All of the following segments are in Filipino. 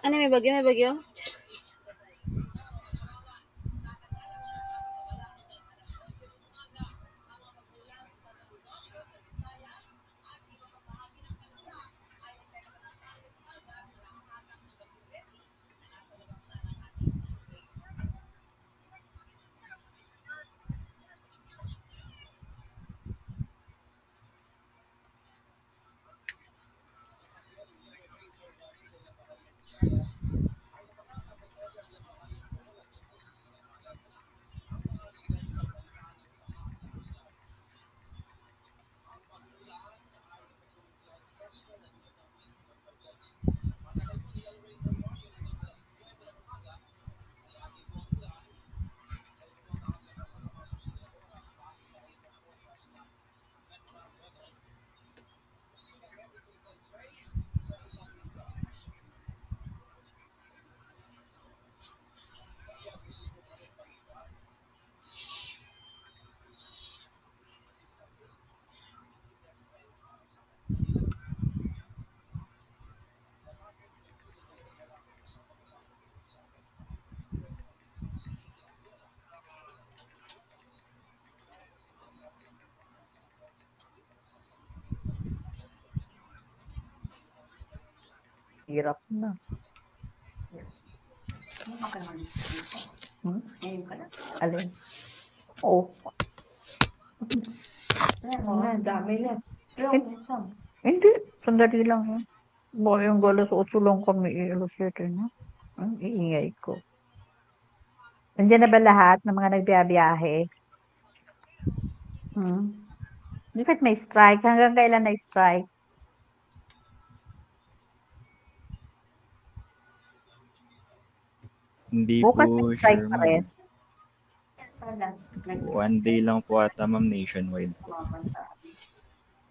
Ano, may bagyo, may bagyo? Hirap na. Alin? Oo. Dami na. Hindi. Sandali lang yun. Baka yung alas 8 lang kami. Alas 7 na. Ang iingay ko. Nandiyan na ba lahat ng mga nagbiyabiyahe? Bakit may strike? Hanggang kailan na strike? Hindi Bukas po may strike sure, pa ma'am. rin. 1 day lang po ata, ma'am, nationwide po.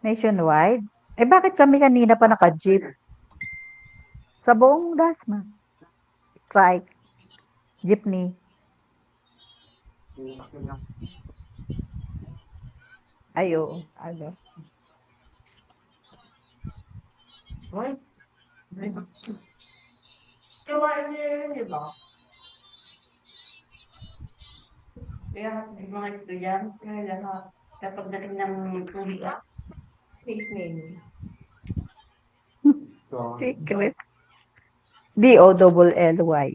Nationwide? Eh bakit kami kanina pa naka-jeep? Sa buong Dasma. Strike. Jeepney. Ayo. Ano? Kaya yung mga estudyante, lahat, kapag dating ng kuliah, Secret. DOLLY.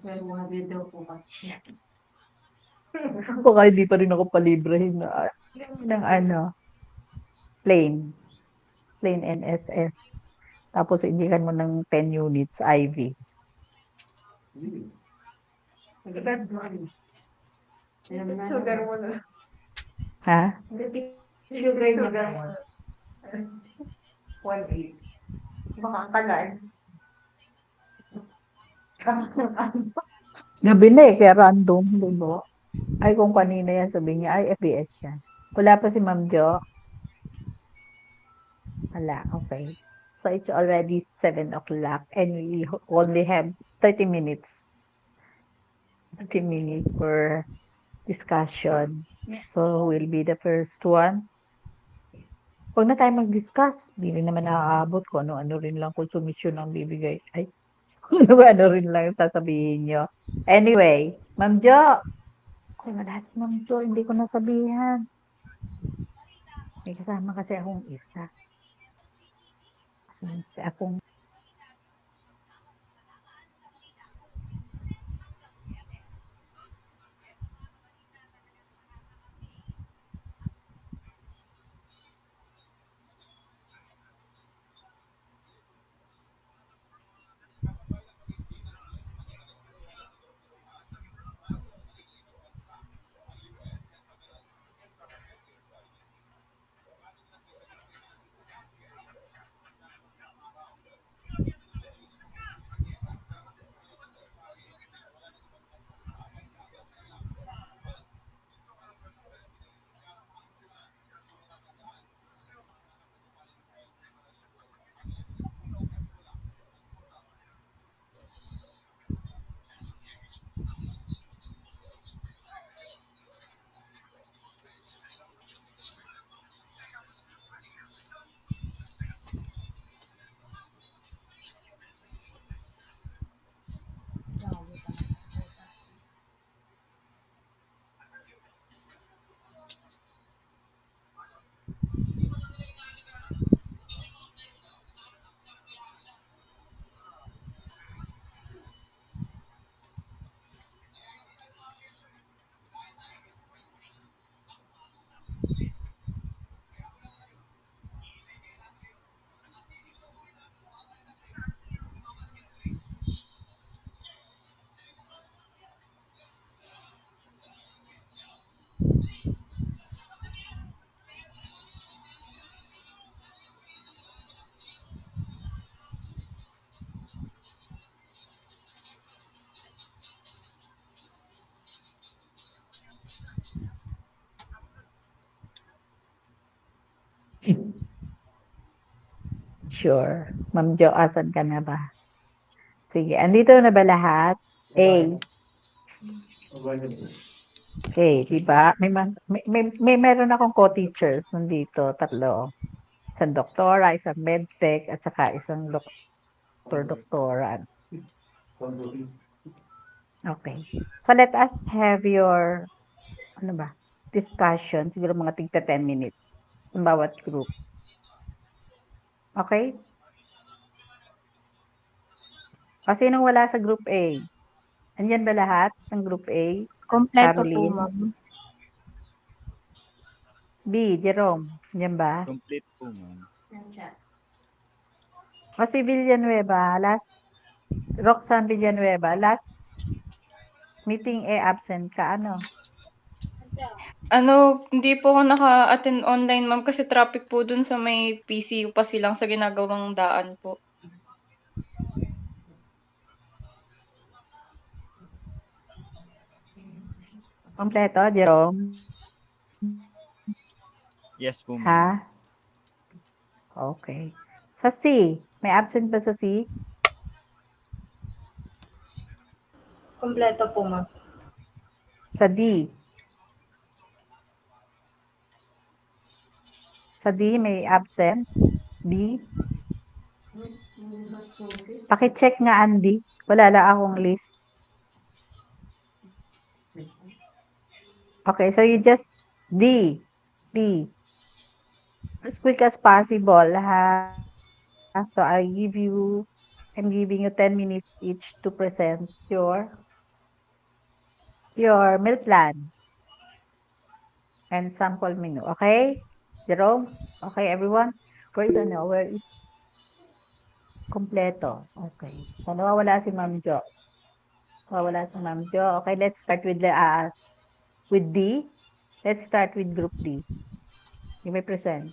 may mga video po kasi. Baka hindi pa rin ako palibrehin na ng ano, plain NSS. Tapos indikan mo ng 10 units IV. Agad mo. Sugar mo na. Ha? Sugar mo na. 1.8. Baka kalan. Gabi na eh, kaya random, di ba? Ay, kung kanina yan, sabi niya, ay, FBS yan. Wala pa si Ma'am Jo? Wala, okay. So, it's already 7 o'clock and we only have 30 minutes. 30 minutes for discussion. So, we'll be the first one. Huwag na tayo mag-discuss. Hindi rin naman nakakaabot ko. Ano-ano rin lang konsumisyon ang bibigay. Ay, ano rin lang sasabihin nyo. Anyway, Ma'am Jo. Ay, wala si Ma'am Jo. Hindi ko nasabihan. May kasama kasi akong isa. Si akong sure. Ma'am Jo, asan ka na ba? Sige, andito na ba lahat? A. Okay, di ba? May meron akong co-teachers nandito, tatlo. Isang doktora, isang medtech, at saka isang doktor-doktoran. Okay. So let us have your, ano ba, discussion, siguro mga tigta 10 minutes ng bawat group. Okay? O sinong wala sa group A? Andyan ba lahat ng group A? Kompleto po, Caroline? ma'am. B, Jerome. Andyan ba? Complete po, ma'am. Yan siya. O si Villanueva, last, Roxanne Villanueva, last meeting absent ka, ano? Hindi po ako naka-attend online, ma'am, kasi traffic po dun sa may PCU pa silang sa ginagawang daan po. Kompleto, Jerome? Yes po, ma'am. Ha? Okay. Sa C, may absent ba sa C? Kompleto po, ma'am. Sa D? Sa D, may absent? D? Paki-check nga, Andy. Wala lang akong list. Okay, so you just D. D. As quick as possible, ha? So I'm giving you 10 minutes each to present your meal plan and sample menu. Okay? Jerome? Okay, everyone? Where is kompleto? Okay. So nawawala si Ma'am Jo. Okay, let's start with D. Let's start with group D. You may present.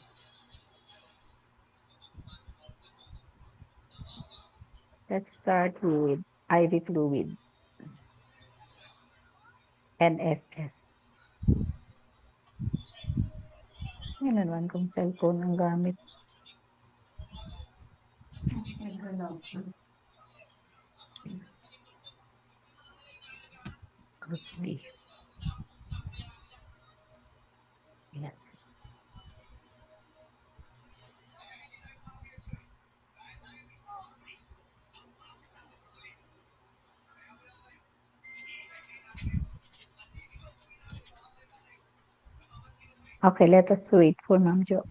Let's start with IV fluid. NSS. Yan naman kung cellphone ang gamit. Group D. Yes. Okay, let us wait for Ma'am Jo.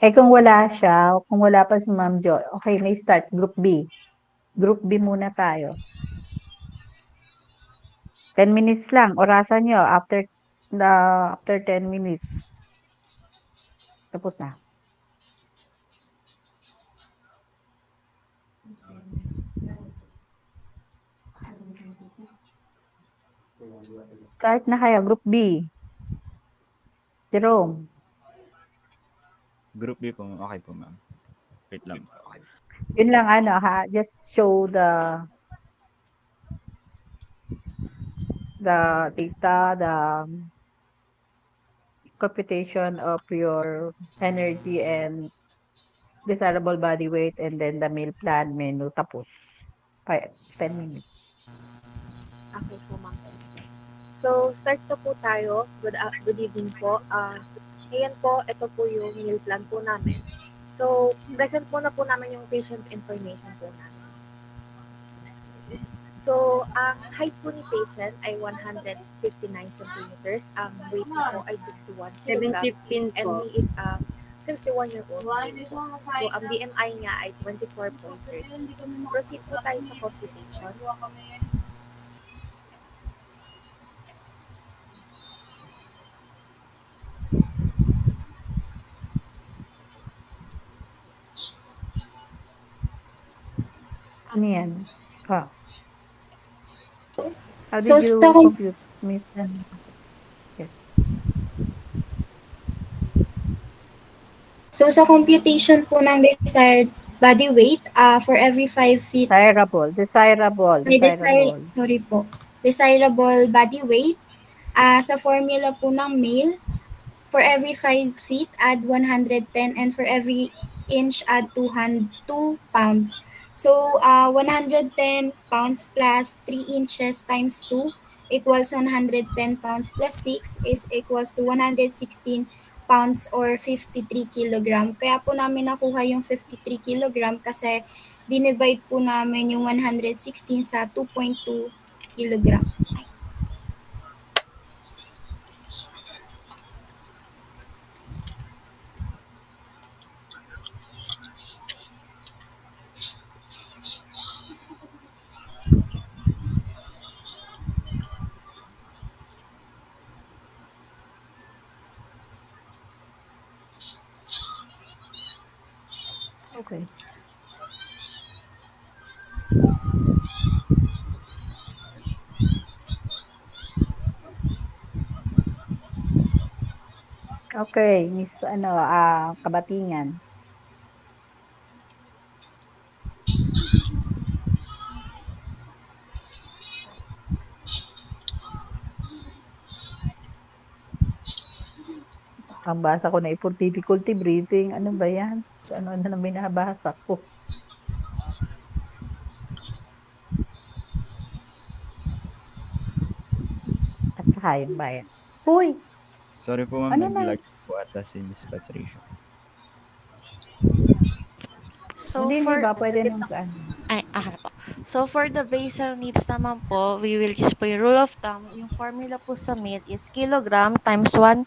Kung wala siya, kung wala pa si Ma'am Jo, okay, may start. Group B. Group B muna tayo. 10 minutes lang. Orasan nyo after 10 minutes. Tapos na. Start na kayo. Group B. Jerome. Group B po, ma'am. Okay po, ma'am. Wait lang. Yun lang ha. Just show the data, the computation of your energy and desirable body weight, and then the meal plan menu. Tapos. 10 minutes. Okay po, ma'am. So, start na po tayo. Good evening po. Ngayon po, ito po yung meal plan po namin. So, present po namin yung patient's information po namin. So, ang height po ni patient ay 159 centimeters. Ang weight po ay 61 kilograms. 715 And po. he is 61-year-old. So, ang BMI niya ay 24.3. Proceed po tayo sa computation. Ano yan? How did So, you sa compute, Miss? Yes. So, sa computation po ng desired body weight, for every 5 feet, Desirable. desirable body weight, sa formula po ng male, for every 5 feet, add 110, and for every inch add 2 pounds. So 110 pounds plus 3 inches times 2 equals 110 pounds plus 6 is equals to 116 pounds or 53 kilogram. Kaya po namin nakuha yung 53 kilogram kasi dinivide po namin yung 116 sa 2.2 kilogram. Okay. Okay, Miss Kabatingan. Ang basa ko na for difficulty breathing. Ano ba yan? Ano na binabasa ko? At saka yung bayan. Uy! Sorry po, ma'am. Ano na? Nag-lag po ata si Miss Patricia. So Hindi for ba pwede nung po. So for the basal needs naman po, we will just po yung rule of thumb. Yung formula po sa meal is kilogram times 1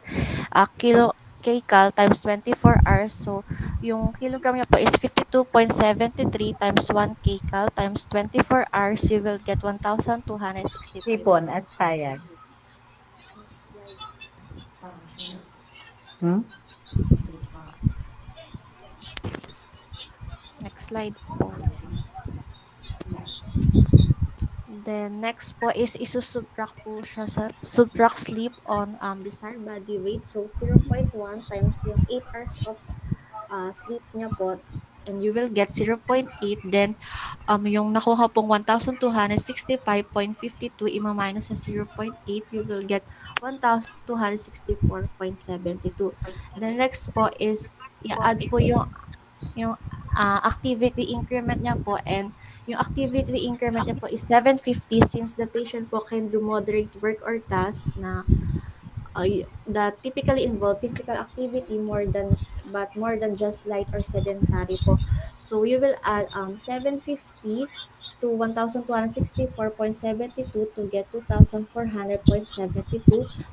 kilo kcal times 24 hours. So yung kilogram niya po is 52.73 times 1 kcal times 24 hours. You will get 1,265. sipon at sayang? Hmm? Next slide po. Then next po is isusubtract po siya sa subtract sleep on desired body weight. So 0.1 times yung 8 hours of sleep niya po, and you will get 0.8. Then yung nakuha pong 1,265.52 ima-minus sa 0.8, you will get 1,264.72. The next po is i-add po yung activity increment niya po, and yung activity increment niya po is 750 since the patient po can do moderate work or task na that typically involve physical activity more than just light or sedentary po. So you will add 750 to 1,264.72 to get 2,400.72.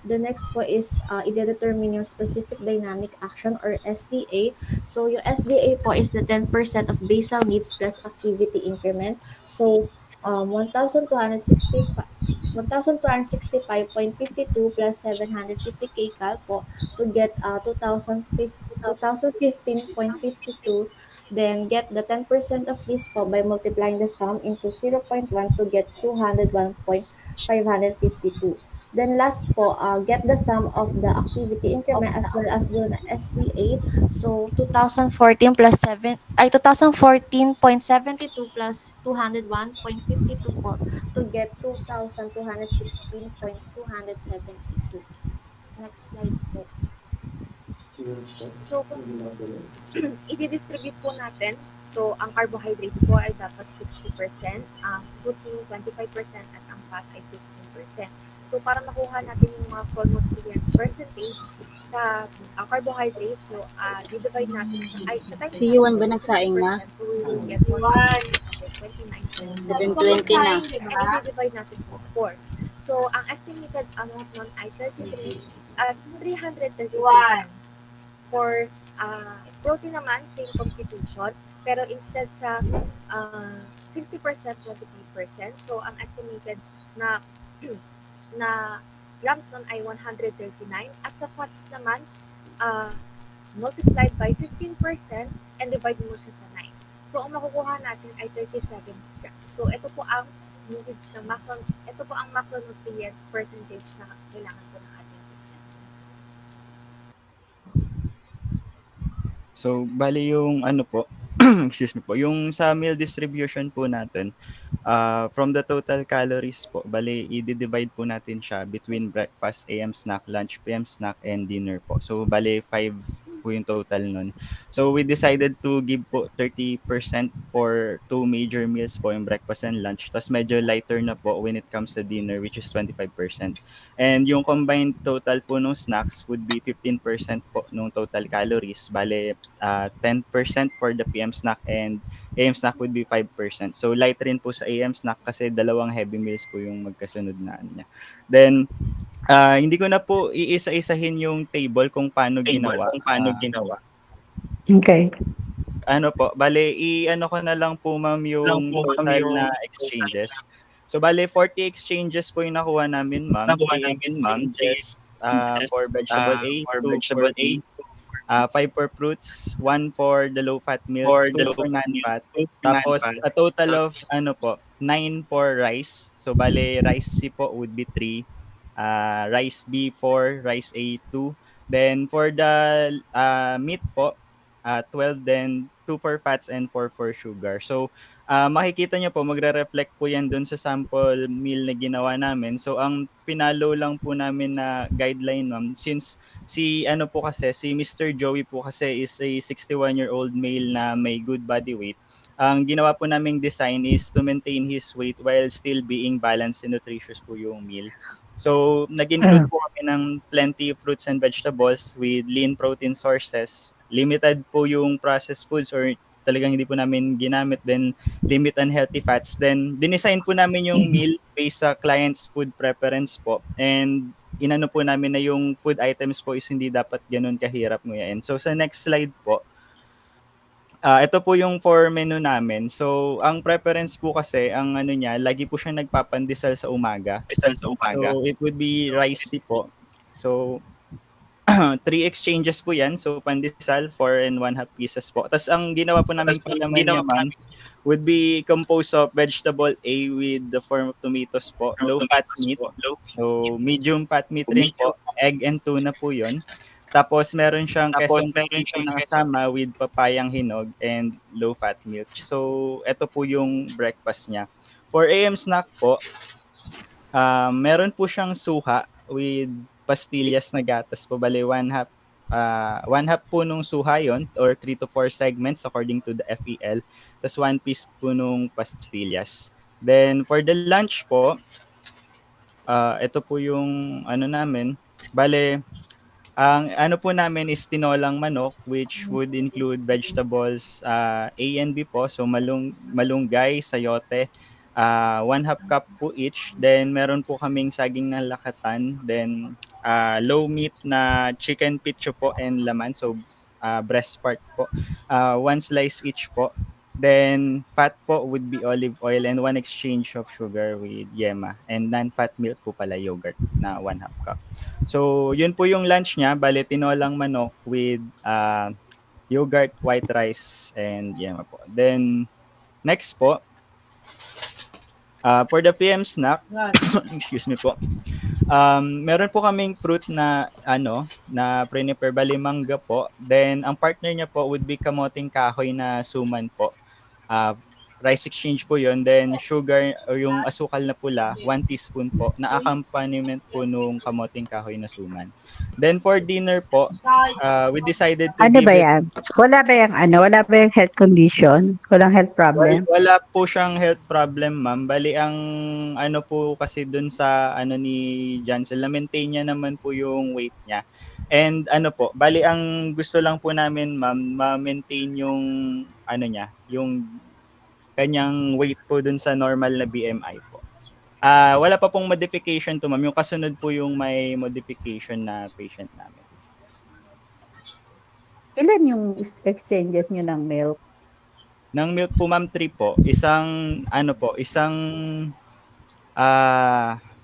The next po is i-determine yung specific dynamic action or SDA. So yung SDA po is the 10% of basal needs plus activity increment. So 1,265.52 plus 750 kcal po to get 2,015.52. Then get the 10% of this po by multiplying the sum into 0.1 to get 201.552. Then last po, get the sum of the activity increment as well as the SDA. So 2014 2014.72 plus 201.52 po to get 2,216.272. Next slide po. So, i-distribute po natin. So, ang carbohydrates po ay dapat 60%, protein 25%, at ang fat ay 15%. So, para makuha natin yung mga macronutrient percentage sa carbohydrates, so, divide natin siya. Si Yuan ba nagsaing na? So, we will get 129. 720 na. And i-divide natin po 4. So, ang estimated amount nun ay 331. For protein naman, same constitution, pero instead sa 60%, 23%, so ang estimated na grams nun ay 139, at sa fats naman, multiplied by 15% and divide mo siya sa 9. So ang makukuha natin ay 37 grams. So ito po ang needs sa macronutrient percentage na kailangan po ng ating patient. So, bali yung excuse me po, yung sa meal distribution po natin, from the total calories po, bali i-divide po natin siya between breakfast, AM snack, lunch, PM snack, and dinner po. So, bali 5 po po yung total nun. So we decided to give po 30% for 2 major meals po, yung breakfast and lunch. Tapos medyo lighter na po when it comes to dinner, which is 25%. And yung combined total po ng snacks would be 15% po nung total calories. Bale, 10% for the PM snack and AM snack would be 5%. So light rin po sa AM snack kasi dalawang heavy meals po yung magkasunod na niya. Then, hindi ko na po iisa-isahin yung table kung paano ginawa. Okay. Ano po, bale, i-ano ko na lang po ma'am yung total na exchanges. So bale, 40 exchanges po yung nakuha namin ma'am. Exchanges, for vegetable A, 2 for B, 5 for fruits, 1 for the low-fat milk, 2 for non-fat. Tapos, a total of, 9 for rice. So bale, rice C po would be 3. Rice B 4, rice A 2. Then for the meat po, 12, then 2 for fats and 4 for sugar. So makikita nyo po, magre-reflect po yan dun sa sample meal na ginawa namin. So ang pinalo lang po namin na guideline ma'am, since si Mr. Joey po kasi is a 61-year-old male na may good body weight. Ang ginawa po naming design is to maintain his weight while still being balanced and nutritious po yung meal. So, nag-include po kami ng plenty of fruits and vegetables with lean protein sources. Limited po yung processed foods or talagang hindi po namin ginamit. Then, limit unhealthy fats. Then, dinesign po namin yung meal based sa client's food preference po. And, inano po namin na yung food items po is hindi dapat ganun kahirap nguyain. So, sa next slide po, ito po yung for menu namin. So, ang preference po kasi, ang ano niya, lagi po siya nagpapandesal sa umaga. So, it would be rice po. So, 3 exchanges po yan. So, pandesal, 4 and 1/2 pieces po. Tapos, ang ginawa po namin palaman niya, ma'am, would be composed of vegetable A with the form of tomatoes po. Low-fat meat. So, medium-fat meat rin po. Egg and tuna po yun. Tapos meron siyang quesong na kasama with papayang hinog and low-fat milk. So, ito po yung breakfast niya. For AM snack po, meron po siyang suha with pastillas na gatas po. Bale, one half po nung suha yon or 3 to 4 segments according to the FEL. Tapos 1 piece po nung pastillas. Then, for the lunch po, ito po yung ano namin. Bale, ang ano po namin is tinolang manok which would include vegetables A and B po. So malunggay, sayote, 1/2 cup po each. Then meron po kaming saging na lakatan. Then low meat na chicken pitcho po and laman. So breast part po. 1 slice each po. Then fat po would be olive oil and 1 exchange of sugar with yema. And non-fat milk po pala yogurt na 1/2 cup. So yun po yung lunch niya. Bale, tinolang manok with yogurt, white rice, and yema po. Then next po, for the PM snack, excuse me po, meron po kaming fruit na na prepare, bali mangga po. Then ang partner niya po would be kamoting kahoy na suman po. Rice exchange po yon. Then sugar o yung asukal na pula, 1 teaspoon po na accompaniment po nung kamoting kahoy na suman. Then for dinner po, we decided to Ano give ba it- yan? Wala ba yung health condition? Walang health problem? Wala po siyang health problem, ma'am. Bali, ang ano po kasi dun sa ano ni Jansel, na-maintain niya naman po yung weight niya. And ano po, bali, ang gusto lang po namin, ma'am, ma-maintain yung ano niya, yung kanyang weight po dun sa normal na BMI po. Wala pa pong modification to, ma'am. Yung kasunod po yung may modification na patient namin. Ilan yung exchanges nyo ng milk? Ng milk po, ma'am, 3 po. Isang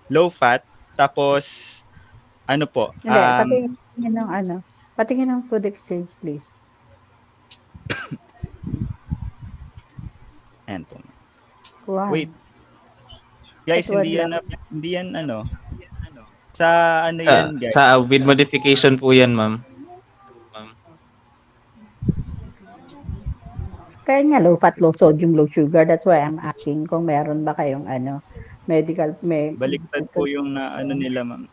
low fat, tapos ano po? Hindi, patingin ng food exchange, please. Ayan po. Wow. Wait. Guys, At hindi wala. yan sa ano yan, guys. Sa with modification po yan, ma'am. Kaya nga low fat, low sodium, low sugar. That's why I'm asking kung meron ba kayong medical, Baliktad po yung na ano nila, ma'am.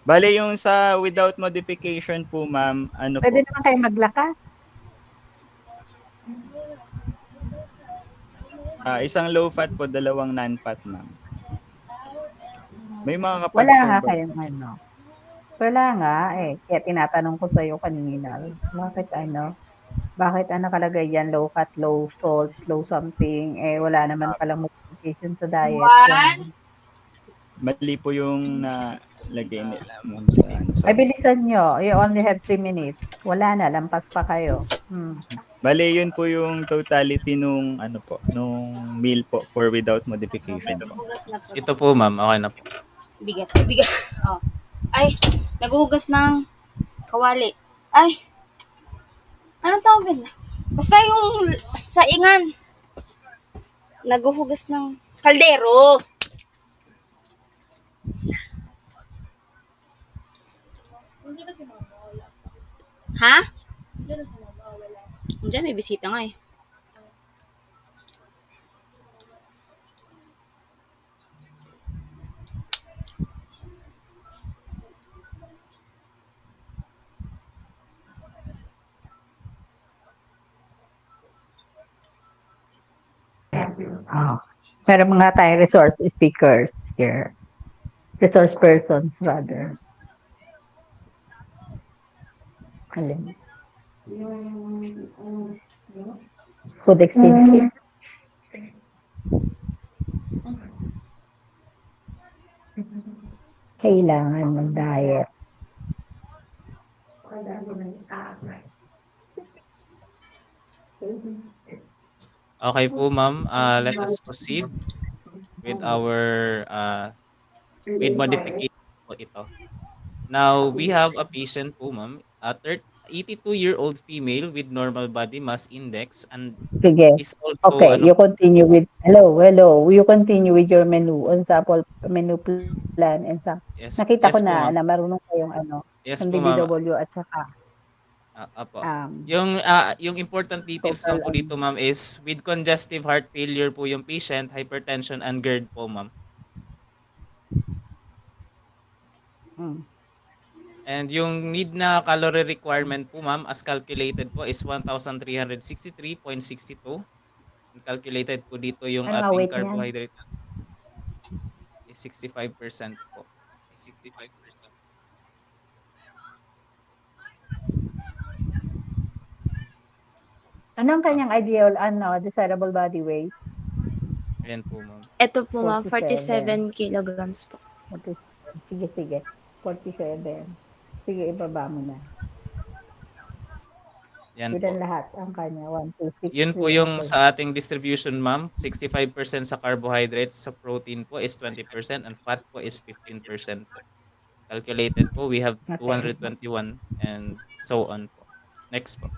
Bale, yung sa without modification po, ma'am, ano Pwede po? naman kayo maglakas. Isang low fat po, dalawang non-fat, ma'am. May mga Wala nga kapag-serve. kayong ano. Wala nga eh. Kaya tinatanong ko sa'yo kanina. Bakit nakalagay yan, low fat, low salt, low something, wala naman palang modification sa diet. Yan. Mali po yung nalagay nila, ma'am, sa ano. Ay, bilisan nyo. You only have 3 minutes. Wala na, lampas pa kayo. Bale, yun po yung totality nung ano po, nung meal po for without modification po. Ito po, ma'am. Okay na po. Bigas. Oh. Ay, naghuhugas ng kawali. Ay, anong tawag na? Basta yung saingan. Naghuhugas ng kaldero. Ha? Diyan may bisita nga eh. Meron mga tayong resource speakers here. Resource persons, rather. Alin? Food exchange. Kailangan mag-diet. Okay po, ma'am. Let us proceed with our with modification po ito. Now, we have a patient po, ma'am, a 82-year-old female with normal body mass index and Sige. is also Okay, you continue with hello. You continue with your menu on sample menu plan and sa. Yes, Nakita yes ko po, ma'am. na marunong kayong Yes ng po, ma'am. DBW at saka Apo. Yung important details lang po dito, ma'am, is with congestive heart failure po yung patient, hypertension and GERD po, ma'am. And yung need na calorie requirement po, ma'am, as calculated po is 1,363.62. Calculated po dito yung Ano nga ating weight carbohydrate is 65% po. 65%. Ano ang kanyang ideal desirable body weight? Ayan po, ma'am. Ito po, ma'am, 47 kilograms po. Sige. 47. Sige, ibaba mo na. Yan Yun po. ang lahat. Ang kanya, 1, 2, 6. Yun po yung sa ating distribution, ma'am. 65% sa carbohydrates, sa protein po is 20%, and fat po is 15% po. Calculated po, we have 221 and so on po. Next po.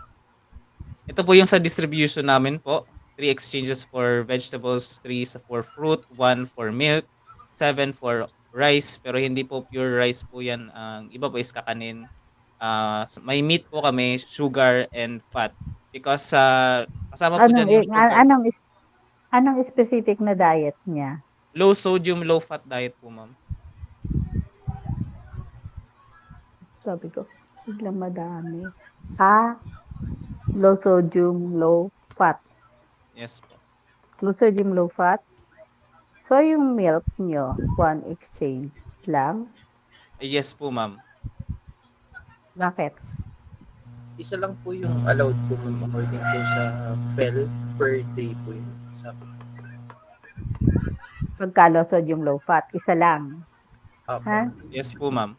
Ito po yung sa distribution namin po. 3 exchanges for vegetables, 3 for fruit, 1 for milk, 7 for rice, pero hindi po pure rice po yan. Ang iba po is kakanin. May meat po kami, sugar, and fat. Because kasama po dyan yung sugar. Anong specific na diet niya? Low sodium, low fat diet po, ma'am. Sabi ko, biglang madami. Low sodium, low fat. Yes po. Low sodium, low fat. So, yung milk nyo, 1 exchange lang? Yes po, ma'am. Bakit? Isa lang po yung allowed po, ma'am, according po sa FEL per day po yun. Pagka low sodium, low fat, isa lang. Ha? Yes po, ma'am.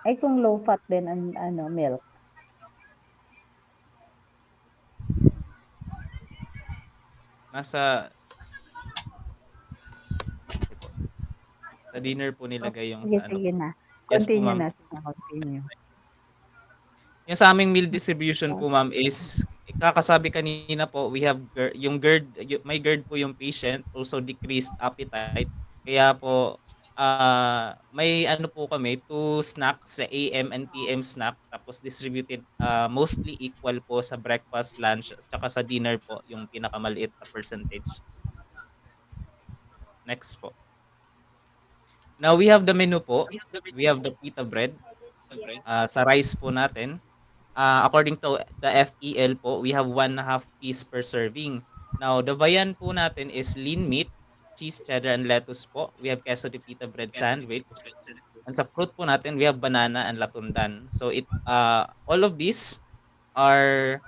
Ay, kung low fat din ang milk. Nasa sa dinner po nilagay yung Sige na. Yes po, Continue ma'am. Continue. Yung sa aming meal distribution po, ma'am, is kakasabi kanina po, we have yung GERD, may GERD po yung patient, also decreased appetite. Kaya po may po kami, 2 snacks sa AM and PM snack, tapos distributed mostly equal po sa breakfast, lunch, at sa dinner po, yung pinakamaliit na percentage. Next po. Now we have the menu po. We have the pita bread. Sa rice po natin, according to the FEL po, we have 1.5 piece per serving. Now, the viand po natin is lean meat, cheese, cheddar, and lettuce po. We have queso de pita bread sandwich. And sa fruit po natin, we have banana and latundan. So, all of these are,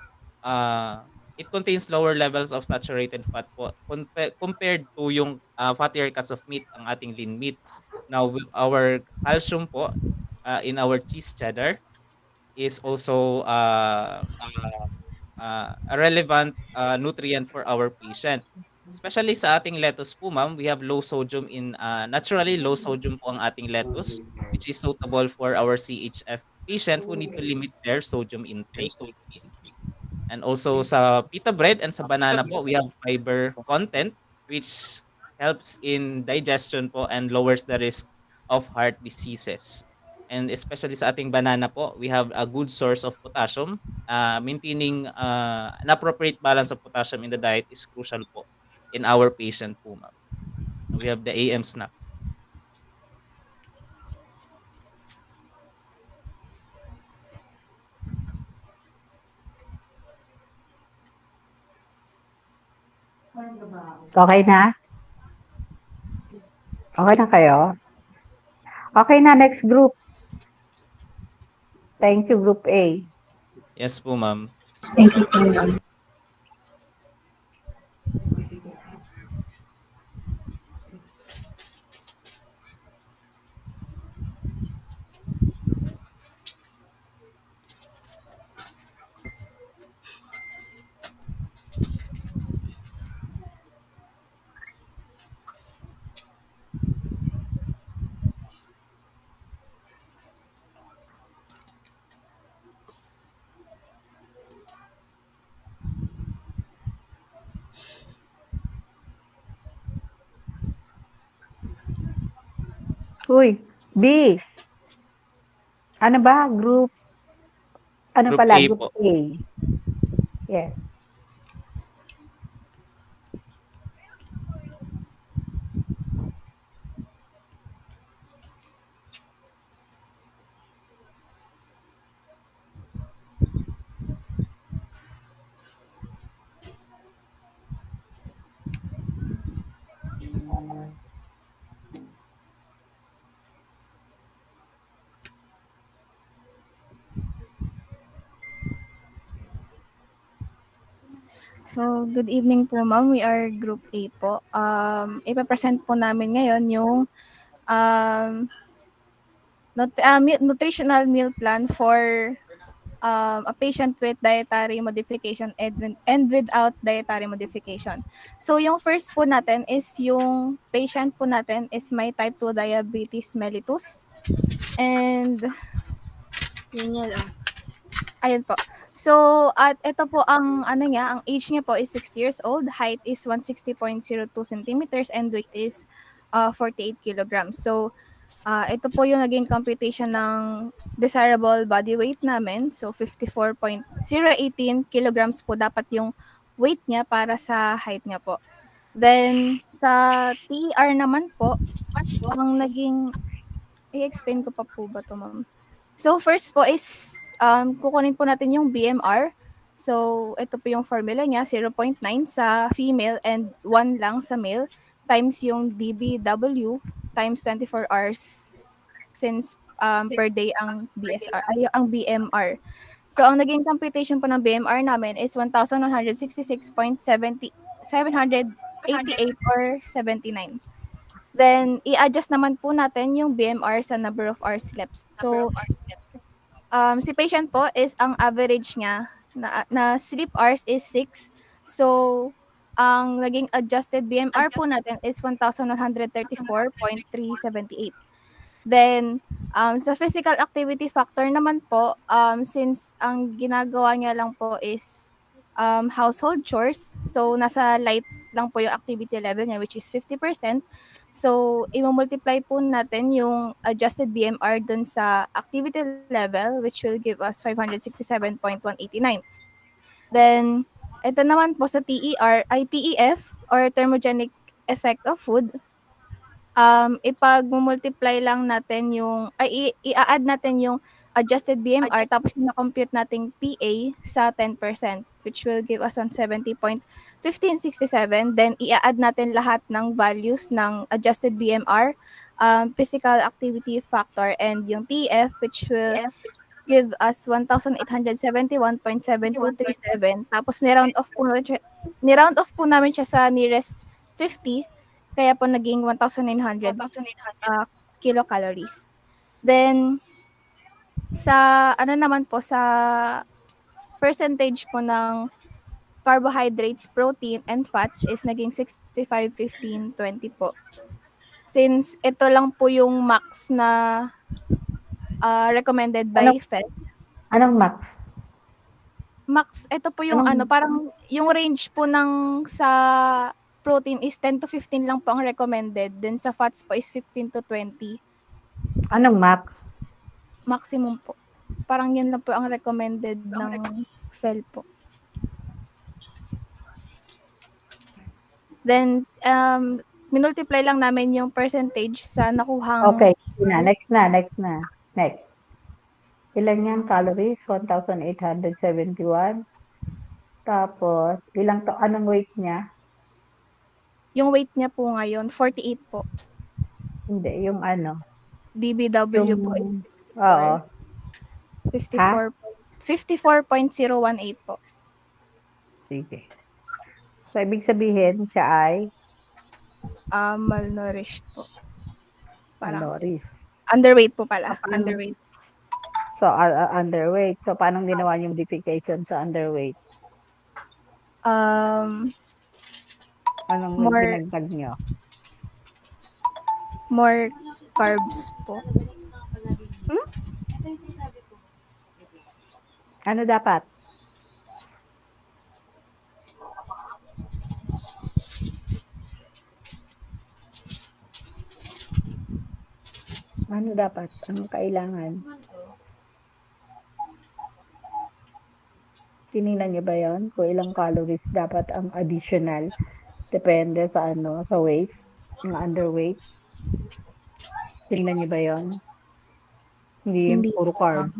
it contains lower levels of saturated fat po compared to yung fattier cuts of meat, ang ating lean meat. Now, our calcium po in our cheese cheddar is also a relevant nutrient for our patient. Especially sa ating lettuce po, ma'am, we have low sodium naturally low sodium po ang ating lettuce, which is suitable for our CHF patient who need to limit their sodium intake. And also sa pita bread and sa banana po, we have fiber content, which helps in digestion po and lowers the risk of heart diseases. And especially sa ating banana po, we have a good source of potassium. Maintaining an appropriate balance of potassium in the diet is crucial po in our patient po, ma'am. We have the AM snack. Okay na? Okay na kayo? Okay na, next group. Thank you, Group A. Yes po, ma'am. Thank you po, ma'am. Uy, B. Ano ba? Group? Ano Group pala? A Group po. A. Yes. So, good evening po, ma'am. We are Group A po. Ipapresent po namin ngayon yung nutritional meal plan for a patient with dietary modification and without dietary modification. So, yung first po natin is yung patient po natin is may type 2 diabetes mellitus. And, ayun po. So, at ito po ang ang age niya po is 60 years old, height is 160.02 centimeters, and weight is 48 kilograms. So, ito po yung naging computation ng desirable body weight namin. So, 54.018 kilograms po dapat yung weight niya para sa height niya po. Then, sa TER naman po, ang naging, i-explain ko pa po ba ito, ma'am? So, first po is, kukunin po natin yung BMR. So, ito po yung formula niya, 0.9 sa female and 1 lang sa male, times yung DBW, times 24 hours since per day ang ang BMR. So, ang naging computation po ng BMR namin is 1,166.788 or 79. Then, i-adjust naman po natin yung BMR sa number of hours slept. So, si patient po is ang average niya na sleep hours is 6. So, ang naging adjusted BMR po natin is 1,134.378. Then, sa physical activity factor naman po, since ang ginagawa niya lang po is household chores, so nasa light lang po yung activity level niya, which is 50%. So, i-multiply po natin yung adjusted BMR dun sa activity level, which will give us 567.189. Then, ito naman po sa TEF, or thermogenic effect of food. ipag-multiply lang natin yung, i-add natin yung adjusted BMR, tapos na-compute nating PA sa 10%, which will give us on 70.1567. Then, i-add natin lahat ng values ng adjusted BMR, physical activity factor, and yung TF, which will give us 1,871.7237. Tapos, ni-round off po namin siya sa nearest 50, kaya po naging 1,900 kilocalories. Then, sa naman po, sa percentage po ng carbohydrates, protein, and fats is naging 65, 15, 20 po. Since ito lang po yung max na recommended by FED. Anong max? Max, ito po yung parang yung range po ng sa protein is 10 to 15 lang po ang recommended. Then sa fats po is 15 to 20. Anong max? Maximum po. Parang yan lang po ang recommended ng FEL po. Then, minultiply lang namin yung percentage sa nakuhang... Okay, next na. Next. Ilan yan calories? 1,871. Tapos, anong weight niya? Yung weight niya po ngayon, 48 po. Hindi, yung ano? DBW po is 54. Oo. 54.018 po. Sige. So, ibig sabihin, siya ay? Malnourished po. Malnourished. Underweight po pala. Underweight. So, underweight. So, paano ginawa yung modification sa underweight? Anong pinagtag nyo? More carbs po. Ano dapat? Ano dapat? Anong kailangan? Tinignan niyo ba yon? Kung ilang calories dapat ang additional? Depende sa sa weight, yung underweight. Tingnan niyo ba yon? Hindi yung puro carb.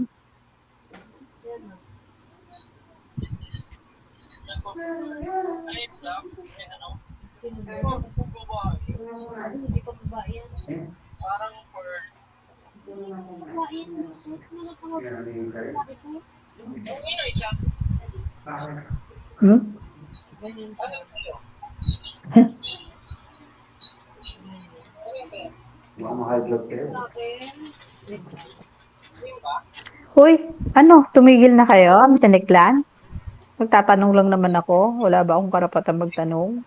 Hindi pa babae yan. Parang for... Hoy, tumigil na kayo? Tineklan? Magtatanong lang naman ako. Wala ba akong karapatan magtanong?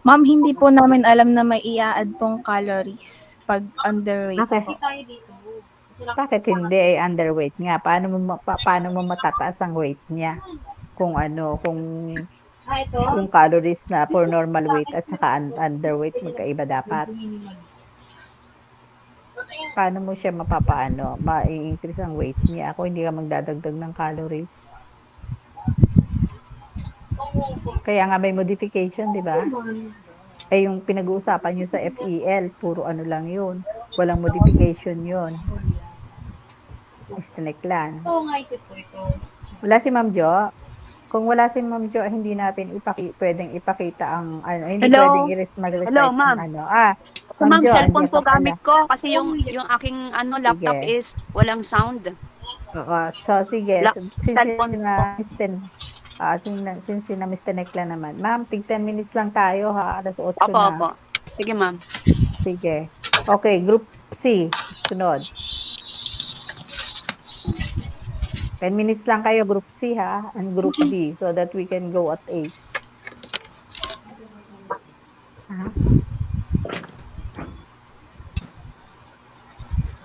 Ma'am, hindi po namin alam na may i-add pong calories pag underweight po. Bakit hindi underweight nga? Paano mo matataas ang weight niya? Kung kung calories na for normal weight at saka underweight, magkaiba dapat. Paano mo siya ma-increase ang weight niya? Ako hindi ka magdadagdag ng calories. Kaya nga may modification, di ba? Yung pinag-uusapan nyo sa FEL, puro lang yun. Walang modification yun. Istineklan. Oo nga, isip ko ito. Wala si Ma'am Jo. Kung wala si Ma'am Jo, hindi natin pwedeng ipakita ang hindi pwedeng mag-recite. Hello, ma'am. Ma'am, cellphone po gamit ko kasi yung aking laptop is walang sound. Oo. So, sige. Cellphone po. Since na Mr. Nekla naman. Ma'am, 10 minutes lang tayo ha. Alas 8 na. Opo. Sige, ma'am. Sige. Okay, Group C. Sunod. 10 minutes lang kayo, Group C ha. And Group D so that we can go at 8.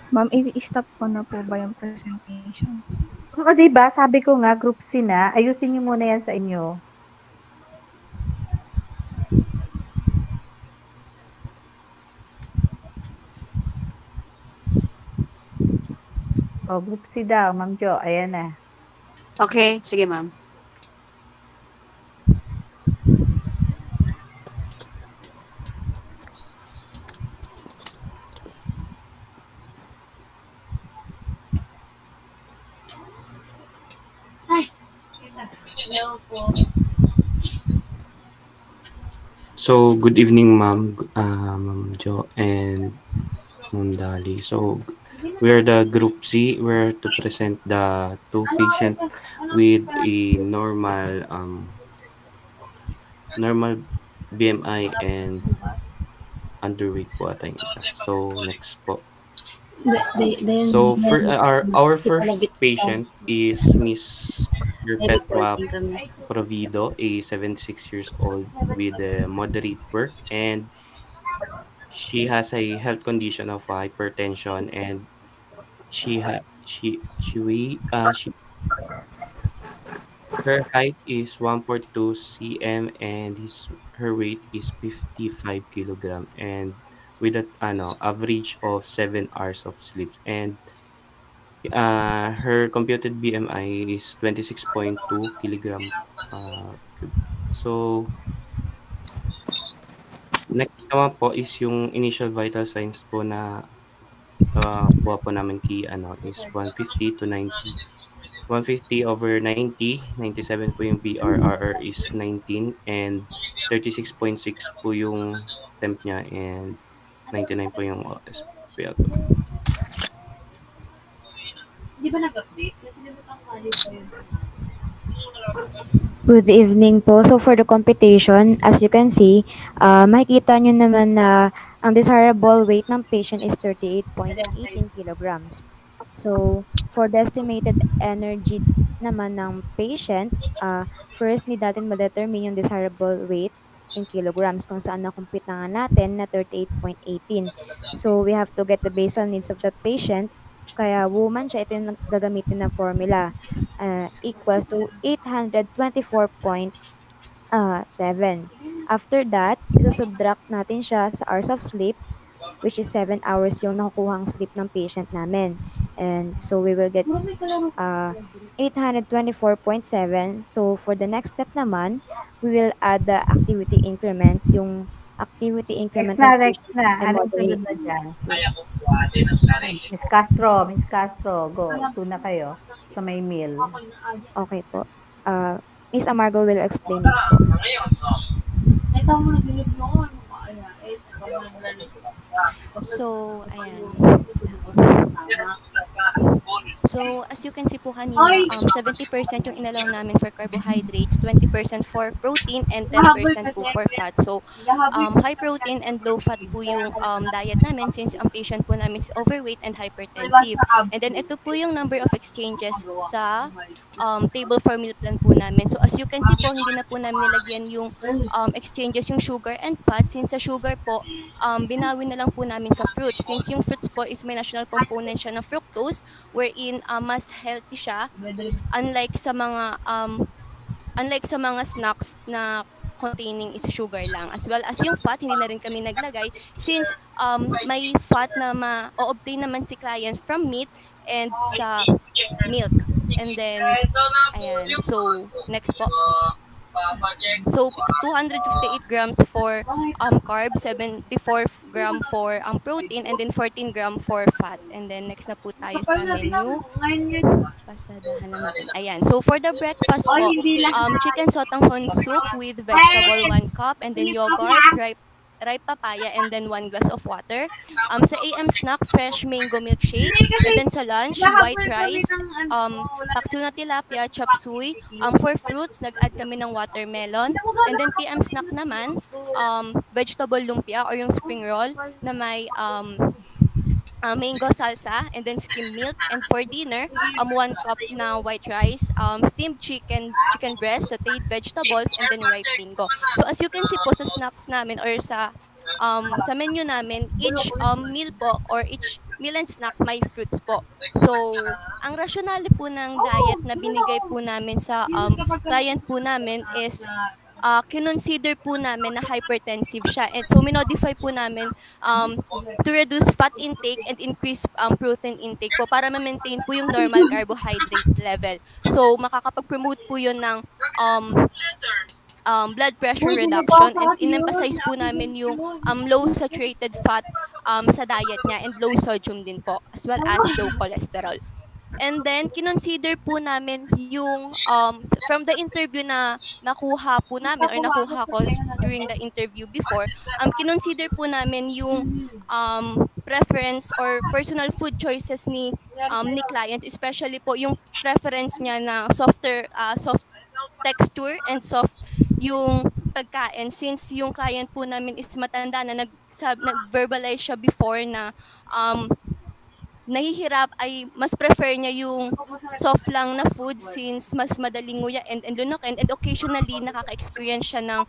Ma'am, i-stop ko na po ba yung presentation? Oo, diba? Sabi ko nga, Group C na. Ayusin niyo muna yan sa inyo. Group C daw, Ma'am Jo. Ayan na. Okay, sige, ma'am. So, good evening, Ma'am, Ma'am Jo and Ma'am Dali. So, we are the Group C. We're to present the two patients with a normal BMI and underweight po ata yung isa. So, next po. So, for our first patient is Miss Perpetua Provido, a 76 years old with a moderate work, and she has a health condition of hypertension, and she ha she weigh her height is 142 cm and her weight is 55 kilogram, and with an average of 7 hours of sleep, and her computed BMI is 26.2 kilogram. So, next naman po is yung initial vital signs po na kuha po namin is 150 to 90. 150 over 90, 97 po yung BRRR is 19, and 36.6 po yung temp niya, and 99 po yung SpO2. Di ba nag-update? Kasi di ba tanghali pa yun? Good evening po. So for the computation, as you can see, makikita nyo naman na ang desirable weight ng patient is 38.18 kilograms. So for the estimated energy naman ng patient, first need natin ma-determine yung desirable weight in kilograms kung saan na-compute na nga natin na 38.18. So we have to get the basal needs of the patient. Kaya woman siya, ito yung gagamitin na formula, equals to 824.7. After that, isusubtract natin siya sa hours of sleep, which is 7 hours yung nakukuhang sleep ng patient namin. And so we will get 824.7. So for the next step naman, we will add the activity increment, yung activity increment Next na. Anong sunod na dyan? Miss Castro, go. Tuna kayo sa may meal. Okay po. Miss Amargo will explain it. So, ayan. So, as you can see po kanina, 70% yung inalaw namin for carbohydrates, 20% for protein, and 10% po for fat. So, high protein and low fat po yung diet namin since ang patient po namin is overweight and hypertensive. And then, ito po yung number of exchanges sa table for meal plan po namin. So, as you can see po, hindi na po namin nilagyan yung exchanges, yung sugar and fat. Since sa sugar po, binawi na lang po namin sa fruits. Since yung fruits po is may national component siya ng fructose, wherein mas healthy siya unlike sa mga snacks na containing is sugar lang, as well as yung fat hindi na rin kami naglagay since may fat na ma-obtain naman si client from meat and sa milk. And then ayan, so next po. So 258 grams for carb, 74 gram for protein, and then 14 gram for fat. And then next na po tayo sa menu. Pasadahan na natin. Ayan. So for the breakfast po, chicken sotanghon soup with vegetable 1 cup, and then yogurt, ripe papaya, and then 1 glass of water. Sa AM snack, fresh mango milkshake. And then sa lunch, white rice, paksiw na tilapia, chop suey. For fruits, nag-add kami ng watermelon. And then PM snack naman, vegetable lumpia or yung spring roll na may mango salsa, and then skim milk. And for dinner, 1 cup na white rice, steamed chicken breast, sauteed vegetables, and then ripe mango. So as you can see po sa snacks namin or sa menu namin, each meal po or each meal and snack may fruits po. So ang rationale po ng diet na binigay po namin sa client po namin is kinonsider po namin na hypertensive siya. And so, minodify po namin to reduce fat intake and increase protein intake po para ma-maintain po yung normal carbohydrate level. So, makakapag-promote po yun ng blood pressure reduction, and in-emphasize po namin yung low saturated fat sa diet niya and low sodium din po, as well as low cholesterol. And then, kinonsider po namin yung, from the interview na nakuha po namin or nakuha ko during the interview before, kinonsider po namin yung preference or personal food choices ni clients, especially po yung preference niya na soft texture and soft yung pagkain, since yung client po namin is matanda na nag-verbalize siya before na nahihirap ay mas prefer niya yung soft lang na food since mas madaling nguya and lunukin, and occasionally nakaka-experience siya ng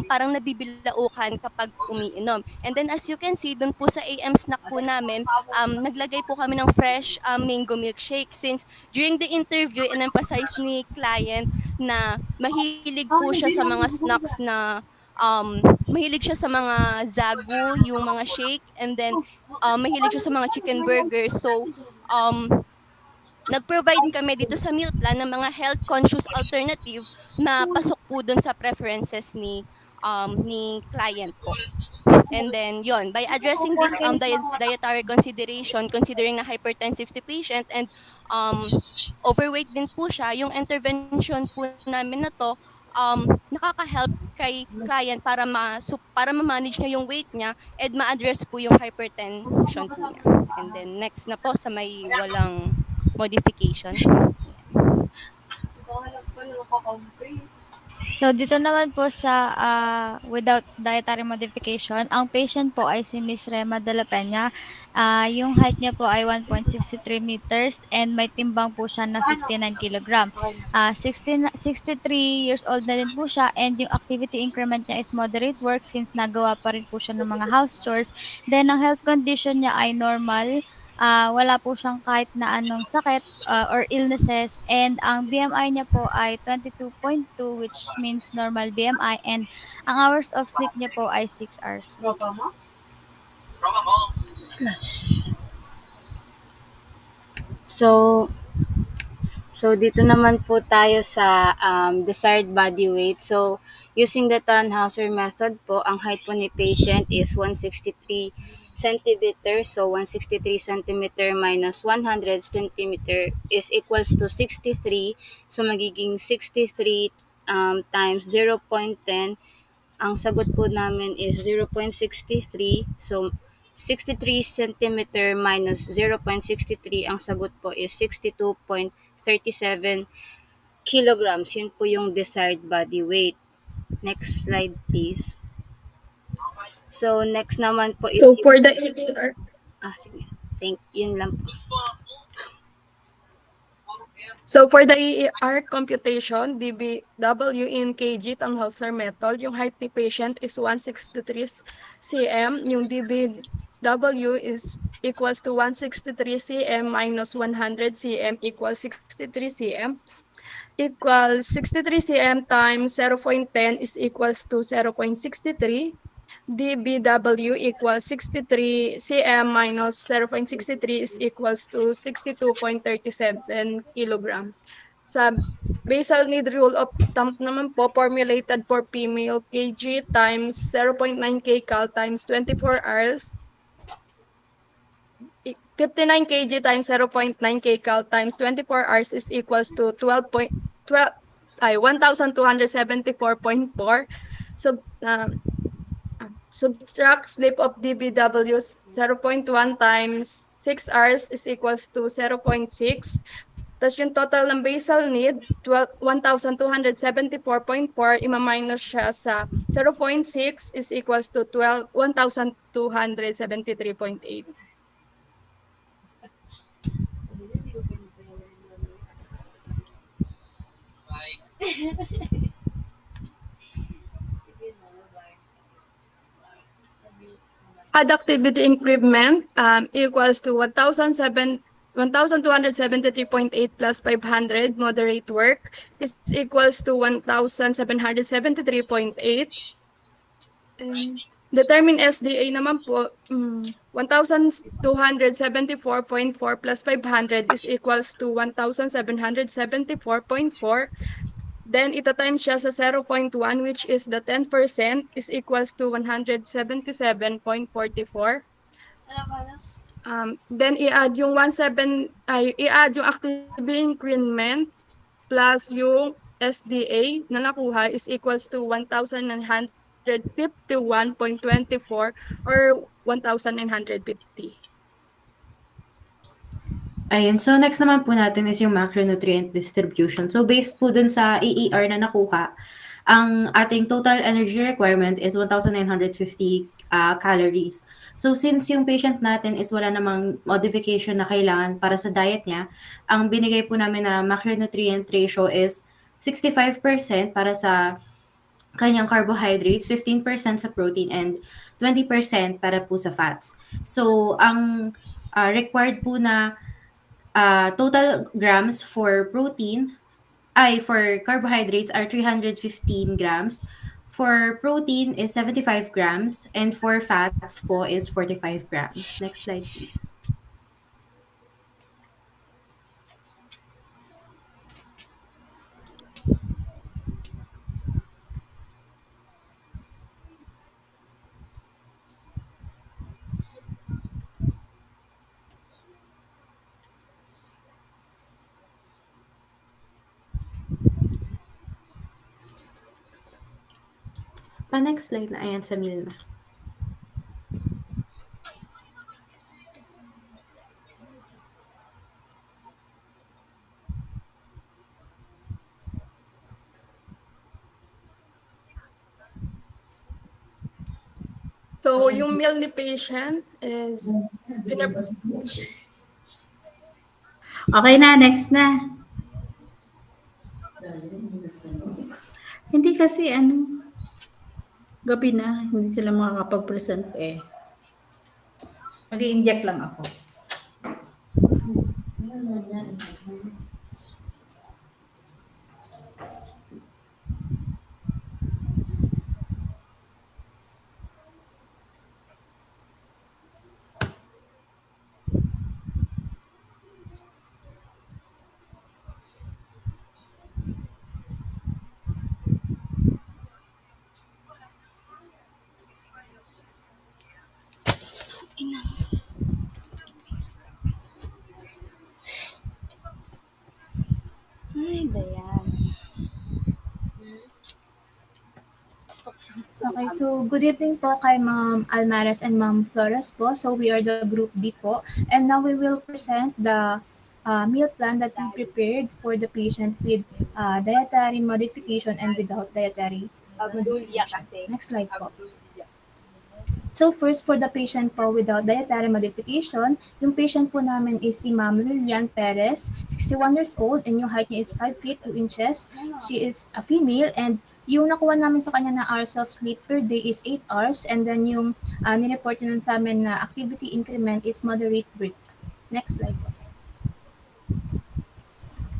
parang nabibilaukan kapag umiinom. And then as you can see, dun po sa AM snack po namin, naglagay po kami ng fresh mango milkshake since during the interview, in-emphasize ni client na mahilig po siya sa mga snacks na mahilig siya sa mga zagu, yung mga shake, and then mahilig siya sa mga chicken burgers. So, nag-provide kami dito sa meal plan ng mga health-conscious alternative na pasok po dun sa preferences ni client po. And then, yon, by addressing this dietary consideration, considering na hypertensive si patient and overweight din po siya, yung intervention po namin na to, nakaka-help kay client para ma-manage niya yung weight niya and ma-address po yung hypertension po niya. And then next na po sa may walang modification. So, dito naman po sa without dietary modification, ang patient po ay si Miss Rema de la Peña. Yung height niya po ay 1.63 meters and may timbang po siya na 59 kilogram. 63 years old na din po siya and yung activity increment niya is moderate work since nagawa pa rin po siya ng mga house chores. Then, ang health condition niya ay normal. Wala po siyang kahit na anong sakit or illnesses, and ang BMI niya po ay 22.2, which means normal BMI, and ang hours of sleep niya po ay 6 hours. So dito naman po tayo sa desired body weight. So using the Tannhauser method po, ang height po ni patient is 163 centimeter. So 163 centimeter minus 100 centimeter is equals to 63. So magiging 63 times 0.10. Ang sagot po namin is 0.63. So 63 centimeter minus 0.63, ang sagot po is 62.37 kilograms. Yun po yung desired body weight. Next slide, please. So, next naman po is... So, for the AER... sige. Yun lang po. So, for the AER computation, DBW in kg Tannhauser method, yung height ni patient is 163 cm. Yung DBW is equals to 163 cm minus 100 cm equals 63 cm. Equals 63 cm times 0.10 is equals to 0.63. DBW equals 63 cm minus 0.63 is equals to 62.37 kilogram. Sa basal need rule of thumb naman po, formulated for female kg times 0.9 kcal times 24 hours. 59 kg times 0.9 kcal times 24 hours is equals to 1,274.4. So, subtract sleep of DBW 0.1 times 6 hours is equals to 0.6. Tapos yung total ng basal need, 1,274.4, ima-minus siya sa 0.6 is equals to 1,273.8. Add activity increment equals to 1,273.8 plus 500 moderate work is equals to 1,773.8. Determine SDA naman po, 1,274.4 plus 500 is equals to 1,774.4. Then, ito times siya sa 0.1, which is the 10%, is equals to 177.44. Then i-add yung i-add yung activity increment plus yung SDA na nakuha is equals to 1,951.24 or 1,950. Ayun. So, next naman po natin is yung macronutrient distribution. So, based po dun sa AER na nakuha, ang ating total energy requirement is 1,950 calories. So, since yung patient natin is wala namang modification na kailangan para sa diet niya, ang binigay po namin na macronutrient ratio is 65% para sa kanyang carbohydrates, 15% sa protein, and 20% para po sa fats. So, ang required po na total grams for protein for carbohydrates are 315 grams. For protein is 75 grams. And for fats po is 45 grams. Next slide, please. Next slide na. Ayan, sa meal na. So, yung meal ni patient is Okay na, next na. Hindi kasi gabi na, hindi sila makakapag-present eh. Mag-i-inject lang ako. Ay, bayan. Okay, so good evening po kay Ma'am Almares and Ma'am Flores po. So we are the Group D po. And now we will present the meal plan that we prepared for the patient with dietary modification and without dietary modification. Next slide po. So first, for the patient po without dietary modification, yung patient po namin is si Ma'am Lilian Perez, 61 years old, and yung height niya is 5 feet 2 inches. She is a female, and yung nakuha namin sa kanya na hours of sleep per day is 8 hours, and then yung nireport nun sa amin na activity increment is moderate breath. Next slide po.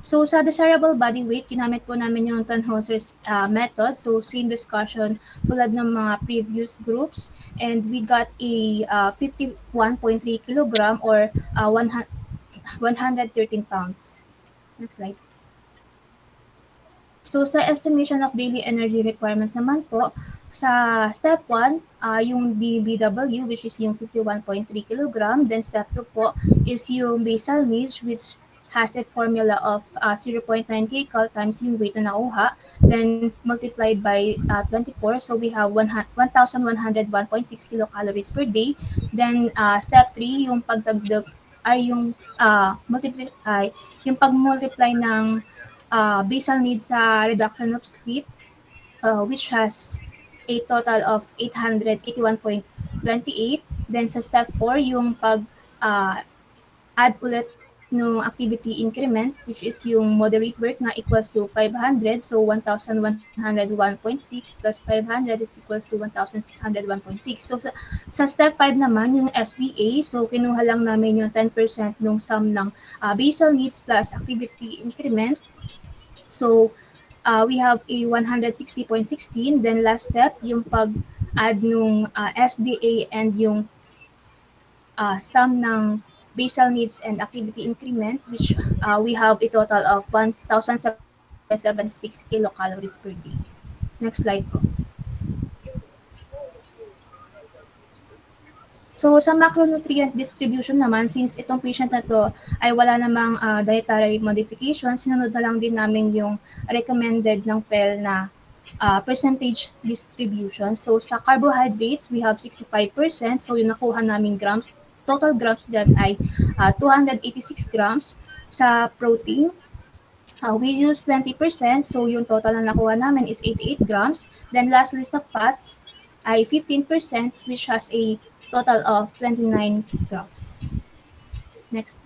So sa desirable body weight, ginamit po namin yung Tannhauser's method. So same discussion tulad ng mga previous groups. And we got a 51.3 kilogram or 113 pounds. Next slide. So sa estimation of daily energy requirements naman po, sa step 1, yung DBW, which is yung 51.3 kilogram. Then step 2 po is yung basal needs, which has a formula of 0.9 kcal times yung weight na nakuha, then multiplied by 24. So we have 1,101.6 kilocalories per day. Then step 3, yung pagdagdag ay yung yung pag-multiply ng basal needs sa reduction of sleep, which has a total of 881.28. Then sa step 4, yung pag-add ulit no activity increment, which is yung moderate work na equals to 500. So 1,101.6 plus 500 is equals to 1,601.6. So sa step 5 naman, yung SDA, so kinuha lang namin yung 10% nung sum ng basal needs plus activity increment. So we have a 160.16. Then last step, yung pag-add nung SDA and yung sum ng basal needs and activity increment, which we have a total of 1,776 kilocalories per day. Next slide po. So So sa macronutrient distribution naman, since itong patient na to ay wala namang dietary modification, sinunod na lang din namin yung recommended ng PEL na percentage distribution. So sa carbohydrates, we have 65%. So yung nakuha namin grams, total grams dyan ay 286 grams. Sa protein, we use 20%. So yung total na nakuha namin is 88 grams. Then lastly sa fats ay 15%, which has a total of 29 grams. Next.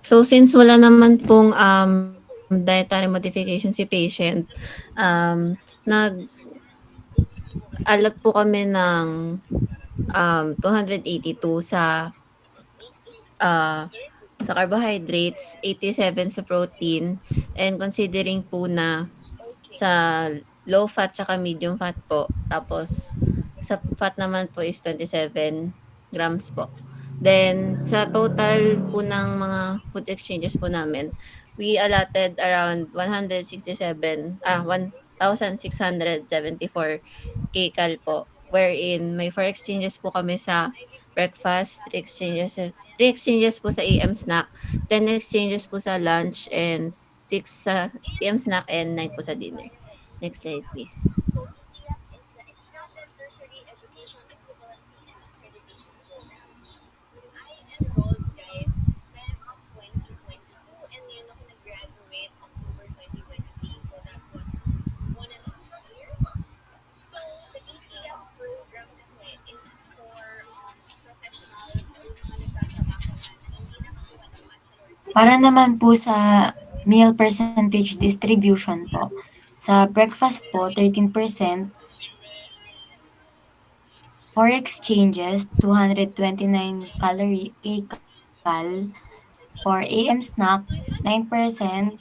So since wala naman pong dietary modification si patient, nag-allot po kami ng 282 sa carbohydrates, 87 sa protein, and considering po na sa low fat tsaka medium fat po, tapos sa fat naman po is 27 grams po. Then, sa total po ng mga food exchanges po namin, we allotted around 1,674 kcal po, wherein may 4 exchanges po kami sa breakfast, 3 exchanges po sa AM snack, 10 exchanges po sa lunch, and 6 sa PM snack, and 9 po sa dinner. Next slide, please. Para naman po sa meal percentage distribution po, sa breakfast po, 13%, 4 exchanges, 229 kcal, for AM snack, 9%, 3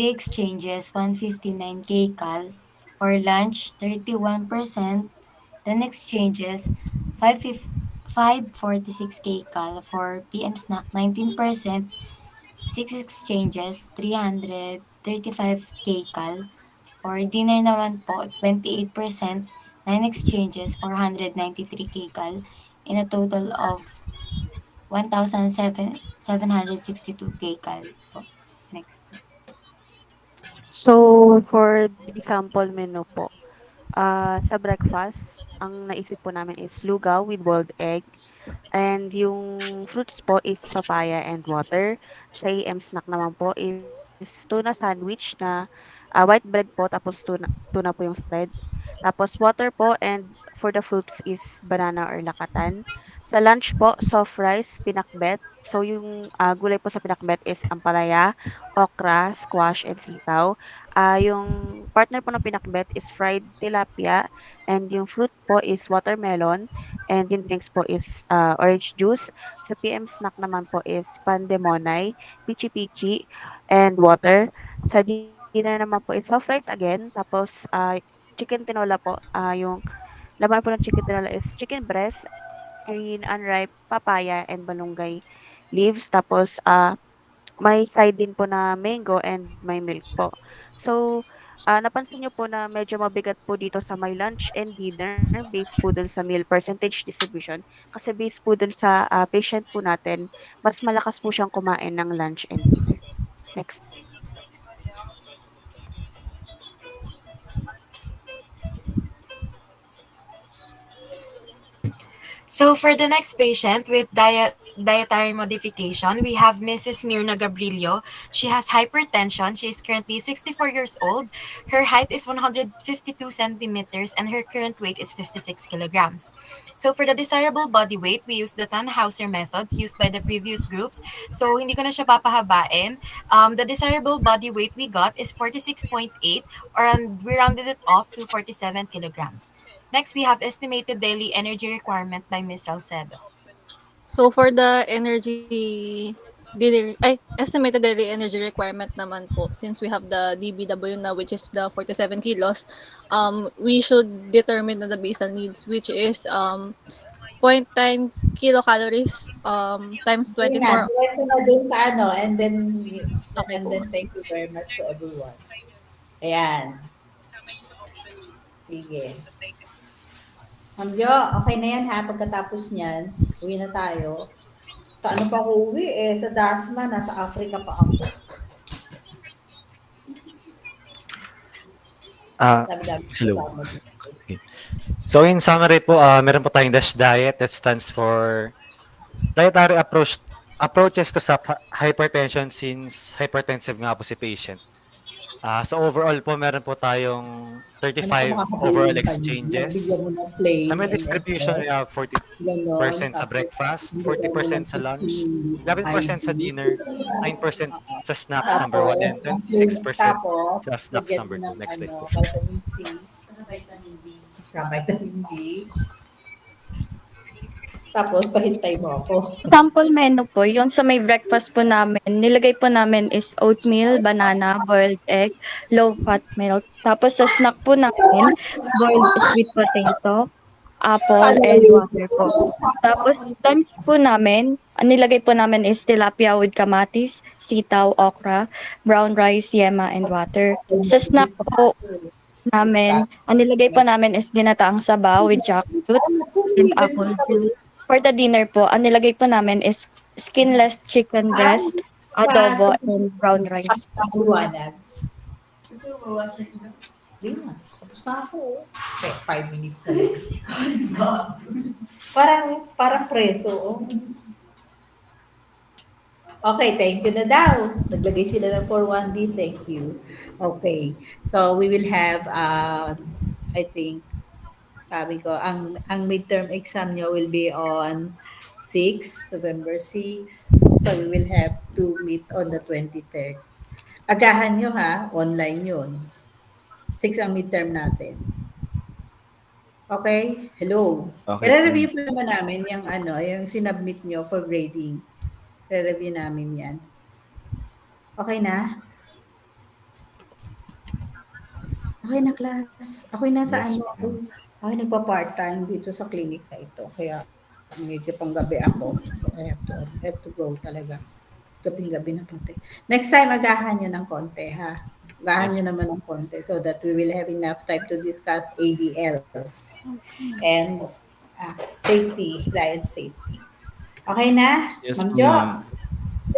exchanges, 159 kcal, for lunch, 31%, 10 exchanges, 546 kcal, for PM snack, 19%, 6 exchanges, 335 kcal. For dinner naman po, 28%, 9 exchanges, 493 kcal, in a total of 1,762 kcal po. Next po. So, for the sample menu po, sa breakfast, ang naisip po namin is lugaw with boiled egg. And yung fruits po is papaya and water. Sa AM snack naman po is tuna sandwich na white bread po, tapos tuna po yung spread. Tapos water po, and for the fruits is banana or lakatan. Sa lunch po, soft rice, pinakbet. So yung gulay po sa pinakbet is ampalaya, okra, squash, and sitaw. Yung partner po ng pinakbet is fried tilapia, and yung fruit po is watermelon, and yung drinks po is orange juice. Sa PM snack naman po is pandemonay, pichi-pichi, and water. Sa dinner naman po is soft rice again, tapos chicken tinola po. Yung laman po ng chicken tinola is chicken breast, green, unripe, papaya, and malunggay leaves. Tapos may side din po na mango and may milk po. So, napansin nyo po na medyo mabigat po dito sa my lunch and dinner based po dun sa meal percentage distribution. Kasi based po dun sa patient po natin, mas malakas po siyang kumain ng lunch and dinner. Next. So for the next patient with dietary modification, we have Mrs. Mirna Gabrilio. She has hypertension. She is currently 64 years old. Her height is 152 centimeters and her current weight is 56 kilograms. So for the desirable body weight, we use the Tannhauser methods used by the previous groups. So hindi ko na siya papahabain. The desirable body weight we got is 46.8, and we rounded it off to 47 kilograms. Next, we have estimated daily energy requirement by Ms. Salcedo. So for the energy estimated daily energy requirement naman po, since we have the DBW na, which is the 47 kilos, we should determine the basal needs, which is 0.9 kilocalories times 24. Diretso na dun sa ano, and then thank you very much to everyone. Ayan. Sige. Ma'am Jo, okay na yan ha. Pagkatapos niyan, uwi na tayo. Sa ano pa ako uwi eh? Sa Dasma, nasa Africa pa ako. Hello. Okay. So in summary po, meron po tayong DASH diet that stands for dietary approaches to hypertension since hypertensive nga po si patient. So overall po, meron po tayong 35 overall exchanges. Sa meal distribution, we have 40% sa breakfast, 40% sa lunch, 11% sa dinner, 9% sa snacks number 1, and 6% sa snacks number 2. Next slide po. Vitamin C. Vitamin D. Tapos, pahintay mo ako. Sample menu po, yung sa may breakfast po namin, nilagay po namin is oatmeal, banana, boiled egg, low-fat milk. Tapos sa snack po namin, boiled sweet potato, apple, and water po. Tapos lunch po namin, nilagay po namin is tilapia with kamatis, sitaw, okra, brown rice, yema, and water. Sa snack po namin, nilagay po namin is ginataang sabaw with jackfruit and apple juice. For the dinner po, ang nilagay po namin is skinless chicken breast, adobo, and brown rice. Tapos na ako. 5 minutes na lang. Parang preso. Okay, thank you na daw. Naglagay sila ng 41D. Thank you. Okay. So, we will have, I think, sabi ko, ang midterm exam nyo will be on November 6. So, we will have to meet on the 23rd. Agahan nyo ha, online yun. 6 ang midterm natin. Okay? Hello. Okay. I-review po naman namin yung sinubmit nyo for grading. I-review namin yan. Okay na? Okay na, class. Ako na sa Ako nagpa-part-time dito sa clinic na ito. Kaya medyo pang gabi ako. So I have to go talaga. Gabing-gabi na pati. Next time, agahan nyo ng konti, ha? Agahan nyo naman ng konti so that we will have enough time to discuss ADLs and safety, client safety. Okay na? Yes, Ma'am Jo? ma'am.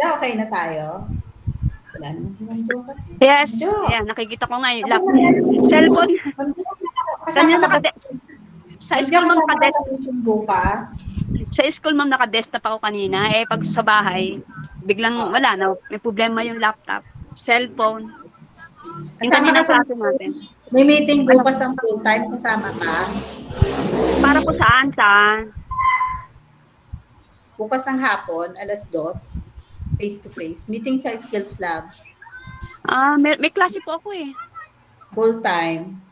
Yeah, okay na tayo? Wala naman si Ma'am Jo kasi. Yes. Ayan, nakikita ko nga yung cellphone. Kanya sa school ma'am sa school ma'am naka-desktop ako kanina, pag sa bahay biglang wala na, may problema yung laptop, cellphone. Yung kanina klase natin. May meeting bukas ang full time, kasama ka? Para po saan? Bukas ang hapon, 2:00, face to face. Meeting sa Skills Lab. May klase po ako Full time.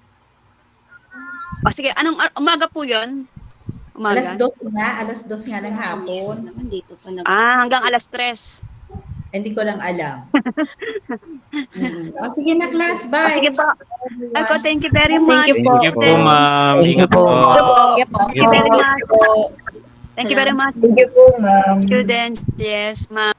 Sige, anong umaga po yun? Umaga? 2:00 nga ng hapon. Hanggang 3:00. Hindi ko lang alam. Sige na, class. Bye. Sige po. Ako, thank you very much. Thank you po, ma'am. Ingat po. Thank you very much. Thank you very much. Thank you po, ma'am. Students, yes, ma'am.